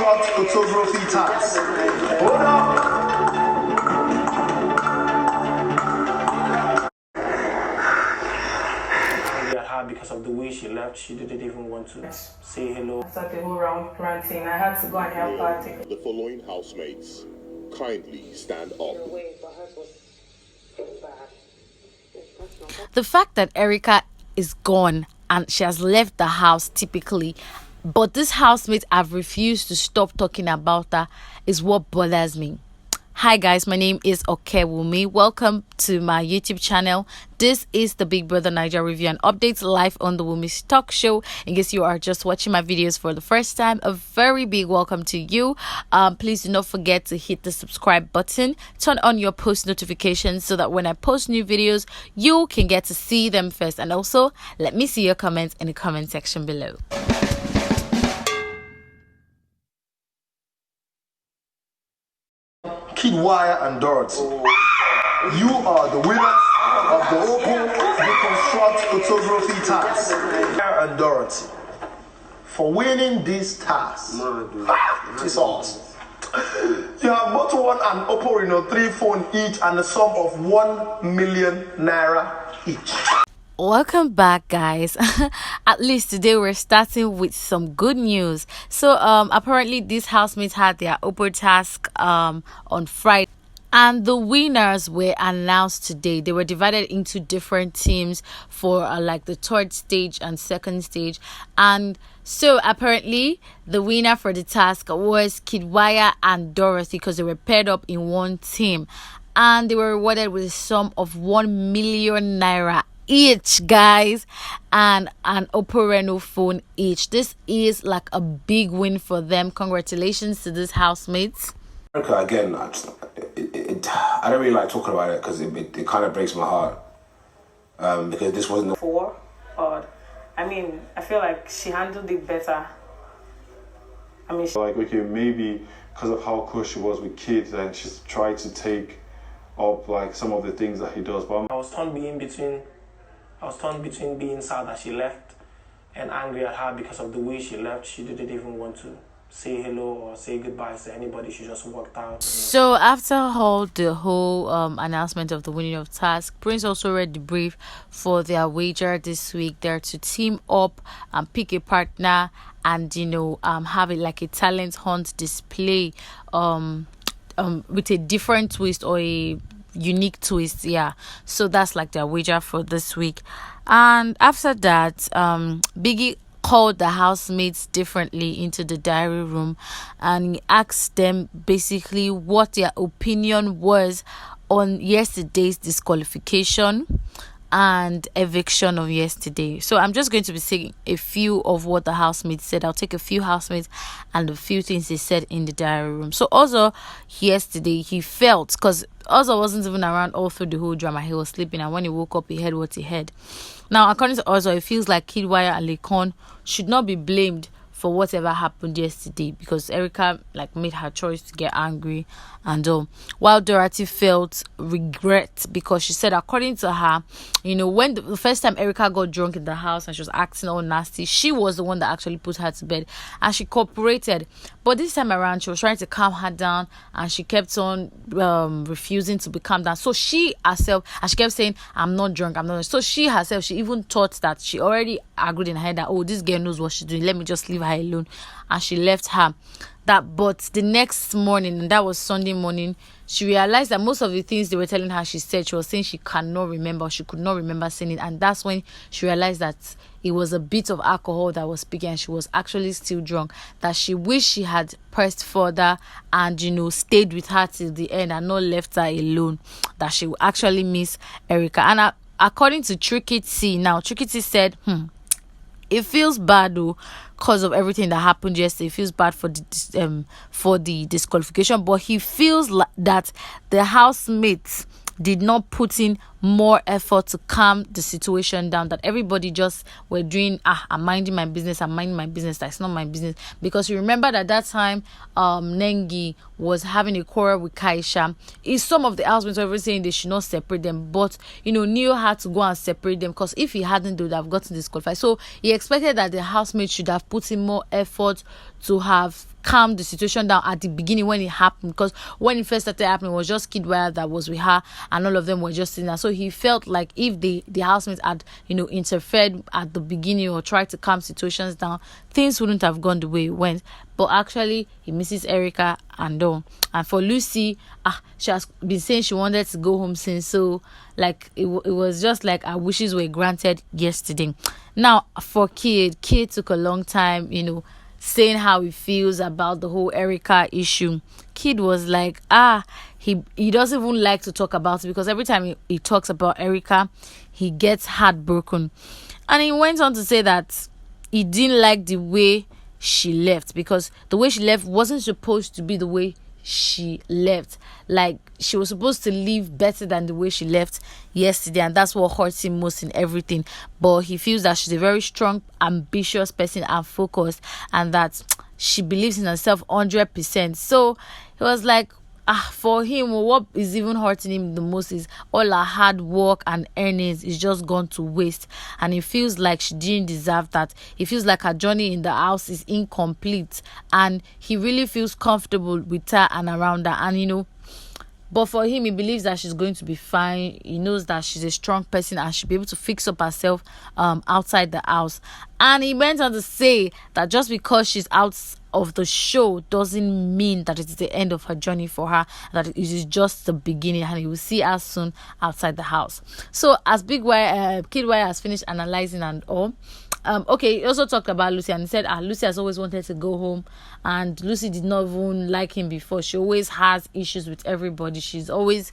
short photography task. Hold up. Because of the way she left, she didn't even want to say hello. I started the whole round planting. I had to go and help her take. The following housemates kindly stand up. The fact that Erica is gone and she has left the house typically, but these housemates have refused to stop talking about her is what bothers me. Hi guys, my name is Okewumi. Welcome to my YouTube channel. This is the Big Brother Bbnaija review and updates live on the Wumi's talk show. In case you are just watching my videos for the first time, a very big welcome to you. Please do not forget to hit the subscribe button, turn on your post notifications so that when I post new videos, you can get to see them first. And also, let me see your comments in the comment section below. Kiddwaya and Dorothy, you are the winners of the Open Reconstruct Photography task. And Dorothy, for winning this task, it's awesome. You have both won an Oppo Reno 3 phone each and a sum of 1 million naira each. Welcome back, guys. At least today we're starting with some good news. So apparently these housemates had their Oppo task on Friday, and the winners were announced today. They were divided into different teams for like the third stage and second stage. And so apparently the winner for the task was Kiddwaya and Dorothy, because they were paired up in one team, and they were rewarded with a sum of 1 million naira each, guys, and an Oppo Reno phone each. This is like a big win for them. Congratulations to these housemates. Again, I don't really like talking about it because it kind of breaks my heart, because this wasn't I mean, I feel like she handled it better. I mean, like, okay, maybe because of how close she was with kids and she's tried to take up like some of the things that he does, but I was torn between being sad that she left and angry at her because of the way she left. She didn't even want to say hello or say goodbye to anybody. She just walked out. So after the whole announcement of the winning of task, Prince also read the brief for their wager this week. They're to team up and pick a partner and have it like a talent hunt display with a different twist or a unique twist. So that's like their wager for this week. And after that, Biggie called the housemates differently into the diary room and he asked them basically what their opinion was on yesterday's disqualification and eviction of yesterday. So I'm just going to be saying a few of what the housemates said. I'll take a few housemates and a few things they said in the diary room. So also yesterday he felt, because Ozo wasn't even around all through the whole drama, he was sleeping, and when he woke up he heard what he heard. Now according to Ozo, it feels like Kiddwaya and Laycon should not be blamed for whatever happened yesterday, because Erica made her choice to get angry and while Dorothy felt regret because she said, according to her, when the first time Erica got drunk in the house and she was acting all nasty, she was the one that actually put her to bed and she cooperated, but this time around she was trying to calm her down and she kept on refusing to be calmed down. So she herself, and she kept saying, I'm not drunk, I'm not drunk. So she herself, she even thought that she already agreed in her head that, oh, this girl knows what she's doing, let me just leave her alone, and she left her. But the next morning, and that was Sunday morning, she realized that most of the things they were telling her, she was saying she cannot remember, she could not remember saying it. And that's when she realized that it was a bit of alcohol that was speaking and she was actually still drunk, that she wished she had pressed further and stayed with her till the end and not left her alone, that she would actually miss Erica. And according to Trickytee, now Trickytee said it feels bad though because of everything that happened yesterday. He feels bad for the disqualification, but he feels like that the housemates did not put in more effort to calm the situation down, that everybody just were doing, I'm minding my business, that's not my business. Because you remember that time Nengi was having a quarrel with Kaisha. Some of the housemates were saying they should not separate them, but Neo had to go and separate them, because if he hadn't, they would have gotten disqualified. So he expected that the housemates should have put in more effort to have calm the situation down at the beginning when it happened, because when it first started happening, it was just Kiddwaya that was with her, and all of them were just sitting there. So he felt like if the housemates had, interfered at the beginning or tried to calm situations down, things wouldn't have gone the way it went. But actually, he misses Erica and all. And for Lucy, she has been saying she wanted to go home since. So, like, it was just like her wishes were granted yesterday. Now, for Kid took a long time, saying how he feels about the whole Erica issue. Kid was like, he doesn't even like to talk about it, because every time he talks about Erica, he gets heartbroken. And he went on to say that he didn't like the way she left, because the way she left wasn't supposed to be the way she left. Like, she was supposed to leave better than the way she left yesterday, and that's what hurts him most in everything. But he feels that she's a very strong, ambitious person and focused, and that she believes in herself 100%. So he was like, for him, what is even hurting him the most is all her hard work and earnings is just gone to waste, and he feels like she didn't deserve that. He feels like her journey in the house is incomplete, and he really feels comfortable with her and around her. And but for him, he believes that she's going to be fine. He knows that she's a strong person and she'll be able to fix up herself outside the house. And he went on to say that just because she's out of the show doesn't mean that it is the end of her journey for her, that it is just the beginning, and you will see her soon outside the house. So as Kiddwaya has finished analyzing and all, he also talked about Lucy, and he said Lucy has always wanted to go home, and Lucy did not even like him before. She always has issues with everybody. She's always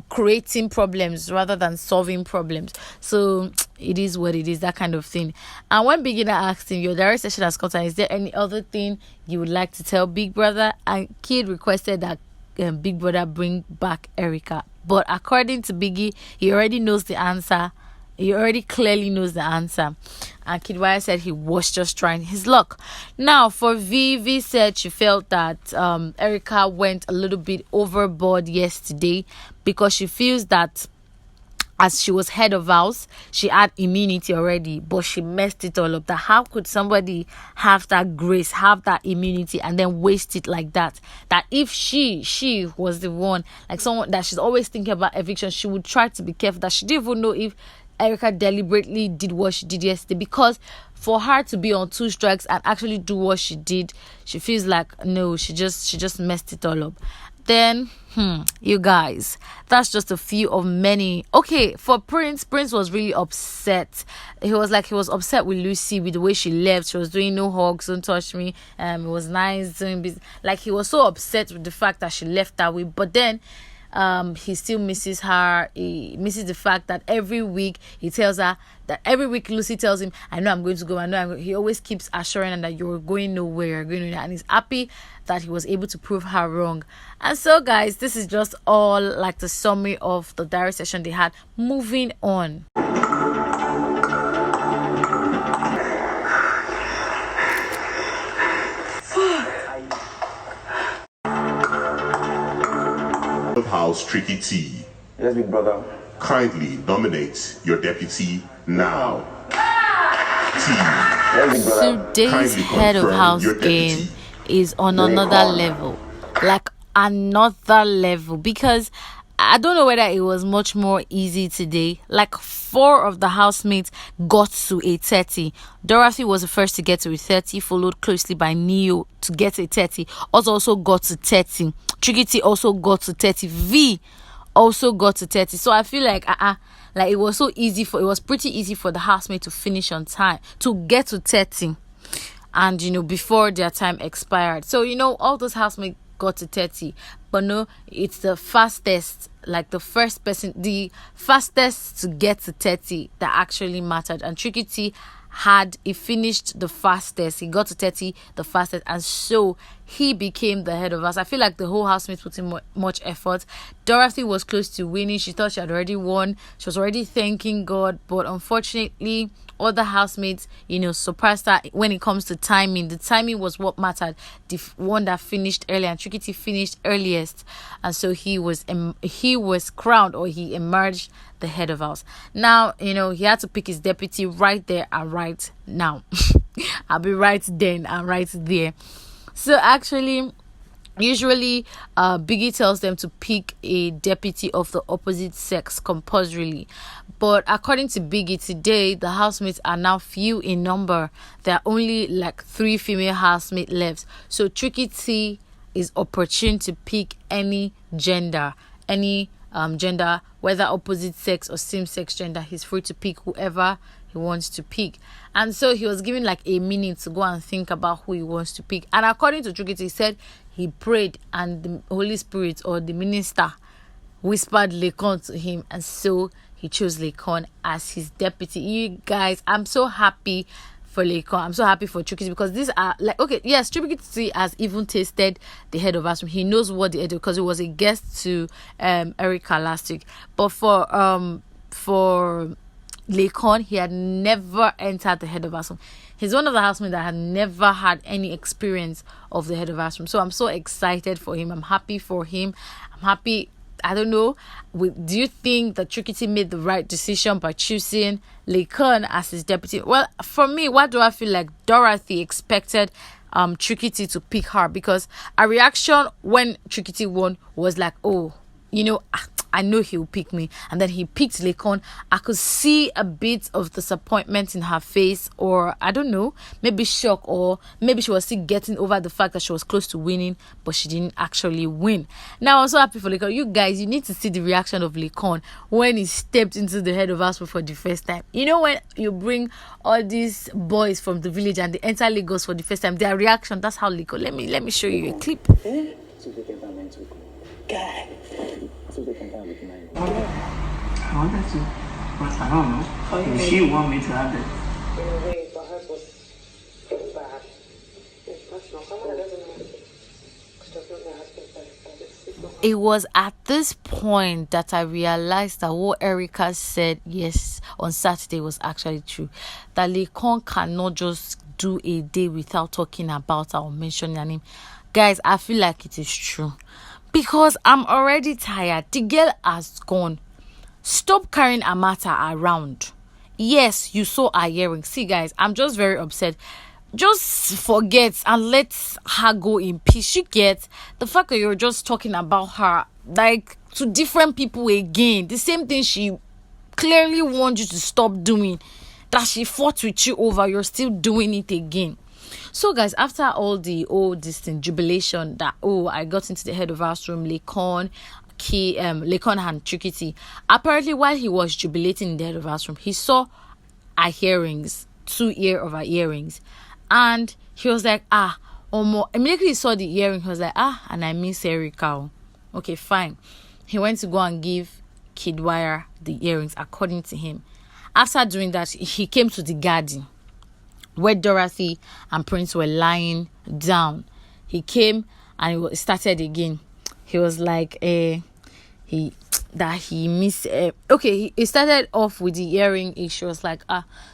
creating problems rather than solving problems. So it is what it is, that kind of thing. And when Beginner asked him, your direct session has come, is there any other thing you would like to tell Big Brother? And Kid requested that Big Brother bring back Erica. But according to Biggie, he already knows the answer. He already clearly knows the answer. And Kiddwaya said he was just trying his luck. Now, for V said she felt that Erica went a little bit overboard yesterday, because she feels that as she was head of house, she had immunity already, but she messed it all up. That how could somebody have that grace, have that immunity, and then waste it like that? That if she was the one, like someone that she's always thinking about eviction, she would try to be careful. That she didn't even know if Erica deliberately did what she did yesterday, because for her to be on 2 strikes and actually do what she did, she feels like no, she just messed it all up. Then you guys, that's just a few of many. Okay, for Prince was really upset. He was upset with Lucy, with the way she left. She was doing no hugs, don't touch me. It was nice doing business. Like, he was so upset with the fact that she left that way. But then he still misses her. He misses the fact that every week he tells her that Lucy tells him, I know I'm going to go. He always keeps assuring her that you're going nowhere, and he's happy that he was able to prove her wrong. And so, guys, this is just all like the summary of the diary session they had. Moving on. House Trickytee. Yes, big brother. Kindly nominate your deputy now. Today's head of house game is on another level. Like, another level. Because I don't know whether it was much more easy today. Like, 4 of the housemates got to a 30. Dorothy was the first to get to a 30, followed closely by Neo to get a 30. Also got to 30. Trickytee also got to 30. V also got to 30. So I feel like it was pretty easy for the housemate to finish on time, to get to 30, and before their time expired. So all those housemates got to 30, but no, it's the fastest, like the first person, the fastest to get to 30 that actually mattered. And Trickytee he finished the fastest. He got to 30 the fastest, and so he became the head of house. I feel like the whole housemates put in much effort. Dorothy was close to winning. She thought she had already won. She was already thanking God, but unfortunately other housemates surpassed her when it comes to timing. The timing was what mattered. The one that finished early, and Trickytee finished earliest, and so he was crowned, or he emerged the head of house. Now he had to pick his deputy right there and right now. I'll be right then and right there. So actually, usually, Biggie tells them to pick a deputy of the opposite sex compulsorily. But according to Biggie, today the housemates are now few in number. There are only like 3 female housemates left. So Trickytee is opportune to pick any gender, gender, whether opposite sex or same sex gender. He's free to pick whoever he wants to pick. And so he was given like a minute to go and think about who he wants to pick. And according to Trickytee, he said he prayed and the Holy Spirit or the minister whispered Laycon to him, and so he chose Laycon as his deputy. You guys, I'm so happy for Laycon. I'm so happy for Trickytee, because these are like, okay, yes, Trickytee has even tasted the head of Aspen. He knows what the head, because he was a guest to Erica last week. But for Laycon, he had never entered the head of Aspen. He's one of the housemates that had never had any experience of the head of Aspen. So I'm so excited for him. I'm happy for him. I'm happy. I don't know. Do you think that Trickytee made the right decision by choosing Laycon as his deputy? Well, for me, what do I feel like? Dorothy expected Trickytee to pick her, because a reaction when Trickytee won was like, oh, I know he'll pick me. And then he picked Laycon. I could see a bit of disappointment in her face, or I don't know, maybe shock, or maybe she was still getting over the fact that she was close to winning, but she didn't actually win. Now, I'm so happy for Laycon. You guys, you need to see the reaction of Laycon when he stepped into the head of house for the first time. You know, when you bring all these boys from the village and they enter Lagos for the first time, their reaction, that's how Laycon. Let me show you a clip. Guy. I wanted to, but I don't know. If she want me to have it. In a way, for her was bad. It's personal. Someone that doesn't know. Does not know her husband. It was at this point that I realized that what Erica said on Saturday was actually true. That Laycon cannot just do a day without talking about her or mentioning her name. Guys, I feel like it is true. Because I'm already tired. The girl has gone. Stop carrying a matter around. Yes, you saw her earrings. See, guys, I'm just very upset. Just forget and let her go in peace. You get the fact that you're just talking about her like to different people again. The same thing she clearly wants you to stop doing, that she fought with you over, you're still doing it again. So guys, after all this thing, jubilation that I got into the head of house room, Laycon and Trickytee. Apparently, while he was jubilating in the head of house room, he saw her earrings, 2 of her earrings, and he was like, immediately he saw the earring, he was like, and I miss Erica. Okay, fine. He went to go and give Kiddwaya the earrings, according to him. After doing that, he came to the garden where Dorothy and Prince were lying down. He came and he started again. He was like, he missed. He started off with the earring. She was like,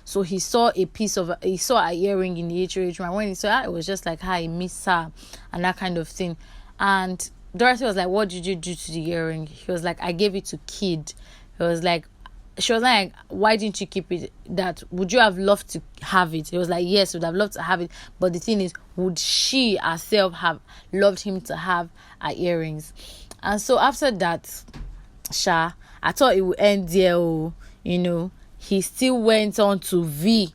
so he saw a earring in the HOH room. When he saw it was just like, he missed her and that kind of thing. And Dorothy was like, what did you do to the earring? He was like, I gave it to Kid. She was like, why didn't you keep it? That would you have loved to have it? He was like, yes, would have loved to have it. But the thing is, would she herself have loved him to have her earrings? And so after that, I thought it would end there. He still went on to V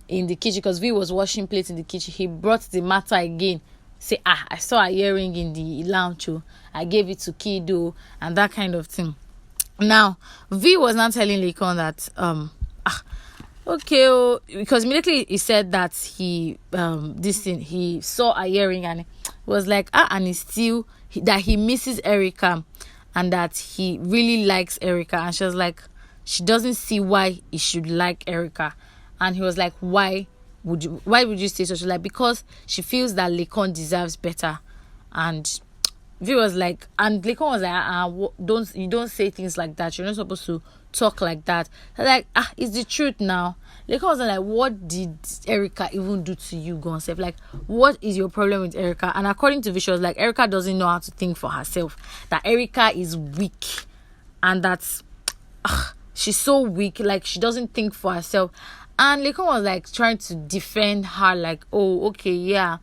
in the kitchen, because V was washing plates in the kitchen. He brought the matter again. Say, I saw a earring in the lounge. I gave it to Kiddo and that kind of thing. Now, V was not telling Laycon that, because immediately he said that he saw a earring and was like, and that he misses Erica and that he really likes Erica. And she was like, she doesn't see why he should like Erica. And he was like, why would you say so? She was like, because she feels that Laycon deserves better. And V was like, and Laycon was like, you don't say things like that. You're not supposed to talk like that. Like, it's the truth now. Laycon was like, what did Erica even do to you, Gonself? Like, what is your problem with Erica? And according to V, she was like, Erica doesn't know how to think for herself. That Erica is weak, and that's she's so weak. Like, she doesn't think for herself. And Laycon was like trying to defend her, like, oh, okay, yeah.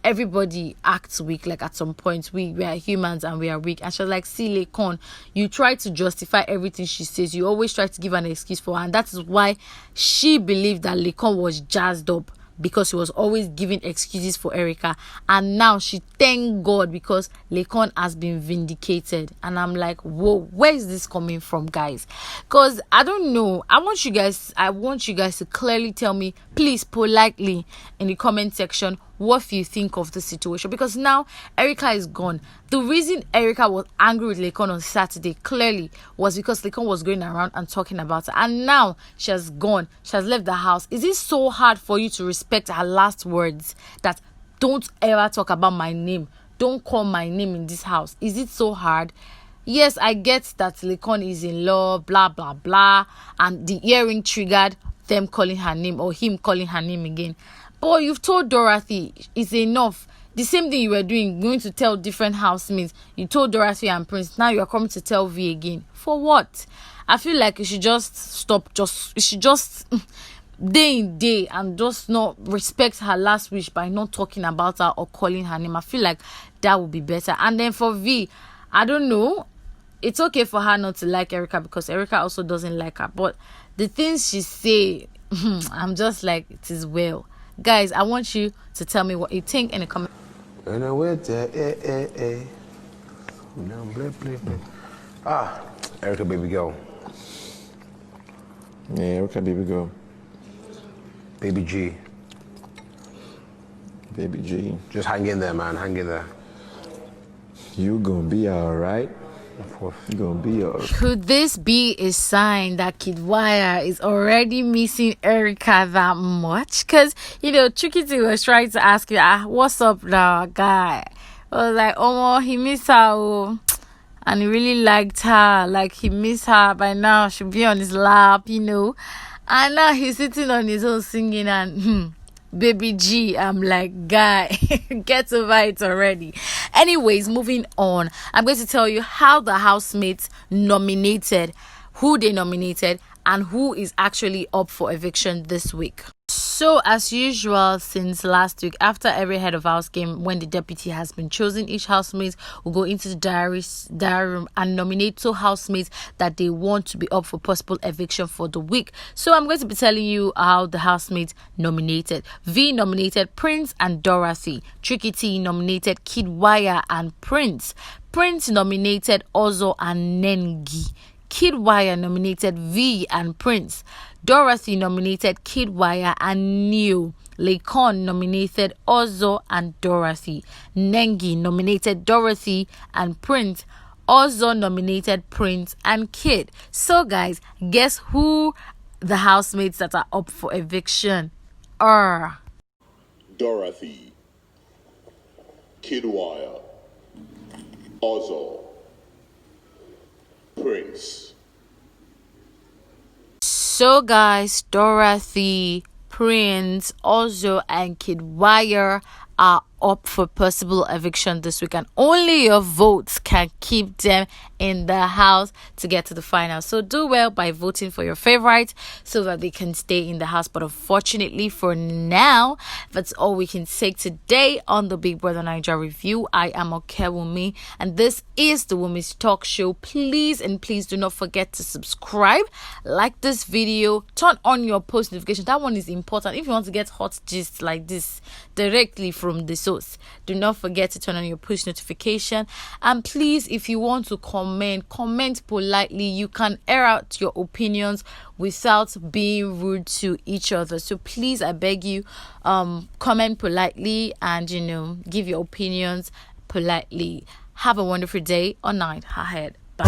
everybody acts weak. Like at some point, we are humans and we are weak. And she was like, see, Laycon, you try to justify everything she says. You always try to give an excuse for her. And that is why she believed that Laycon was jazzed up, because he was always giving excuses for Erica. And now she thank God because Laycon has been vindicated. And I'm like, whoa, where is this coming from, guys? Because I don't know. I want you guys to clearly tell me, please, politely, in the comment section, what you think of the situation. Because now Erica is gone. The reason Erica was angry with Laycon on Saturday clearly was because Laycon was going around and talking about her. And now she has gone. She has left the house. Is it so hard for you to respect her last words that don't ever talk about my name? Don't call my name in this house. Is it so hard? Yes, I get that Laycon is in love, blah, blah, blah. And the earring triggered them calling her name, or him calling her name again. But you've told Dorothy it's enough. The same thing you were doing, going to tell different housemates. You told Dorothy and Prince. Now you are coming to tell V again. For what? I feel like you should just stop. You should just day in day and just not respect her last wish by not talking about her or calling her name. I feel like that would be better. And then for V, I don't know. It's okay for her not to like Erica because Erica also doesn't like her. But the things she say, I'm just like, it is well. Guys, I want you to tell me what you think in the comments. And I went Erica, baby girl. Yeah, Erica, baby girl. Baby G. Baby G. Just hang in there, man. Hang in there. You gonna be alright. You gonna be alright. Could this be a sign that Kiddwaya is already missing Erica that much? Because, you know, Trickytee was trying to ask you, what's up now, guy? I was like, oh, he missed her. Oh. And he really liked her. Like, he missed her. By now, she'll be on his lap, you know. And now he's sitting on his own singing and... Baby G, I'm like, guy, get over it already. Anyways, moving on, I'm going to tell you how the housemates nominated, who they nominated, and who is actually up for eviction this week. So, as usual, since last week, after every head of house game, when the deputy has been chosen, each housemate will go into the diary room and nominate 2 housemates that they want to be up for possible eviction for the week. So, I'm going to be telling you how the housemates nominated. V nominated Prince and Dorothy. Trickytee nominated Kiddwaya and Prince. Prince nominated Ozo and Nengi. Kiddwaya nominated V and Prince. Dorothy nominated Kiddwaya and Neo. Laycon nominated Ozo and Dorothy. Nengi nominated Dorothy and Prince. Ozo nominated Prince and Kid. So guys, guess who the housemates that are up for eviction are? Dorothy, Kiddwaya, Ozo, Prince. So guys, Dorothy, Prince, Ozo, and Kiddwaya are up for possible eviction this week, and only your votes can keep them in the house to get to the final. So do well by voting for your favorite so that they can stay in the house. But unfortunately for now, that's all we can take today on the Big Brother Bbnaija review. I am Okewumi and this is the Women's Talk Show. Please do not forget to subscribe, like this video, turn on your post notification. That one is important if you want to get hot gist like this directly from the source. Do not forget to turn on your push notification, and please, if you want to comment politely. You can air out your opinions without being rude to each other. So please, I beg you, comment politely and, you know, give your opinions politely. Have a wonderful day or night ahead. Bye.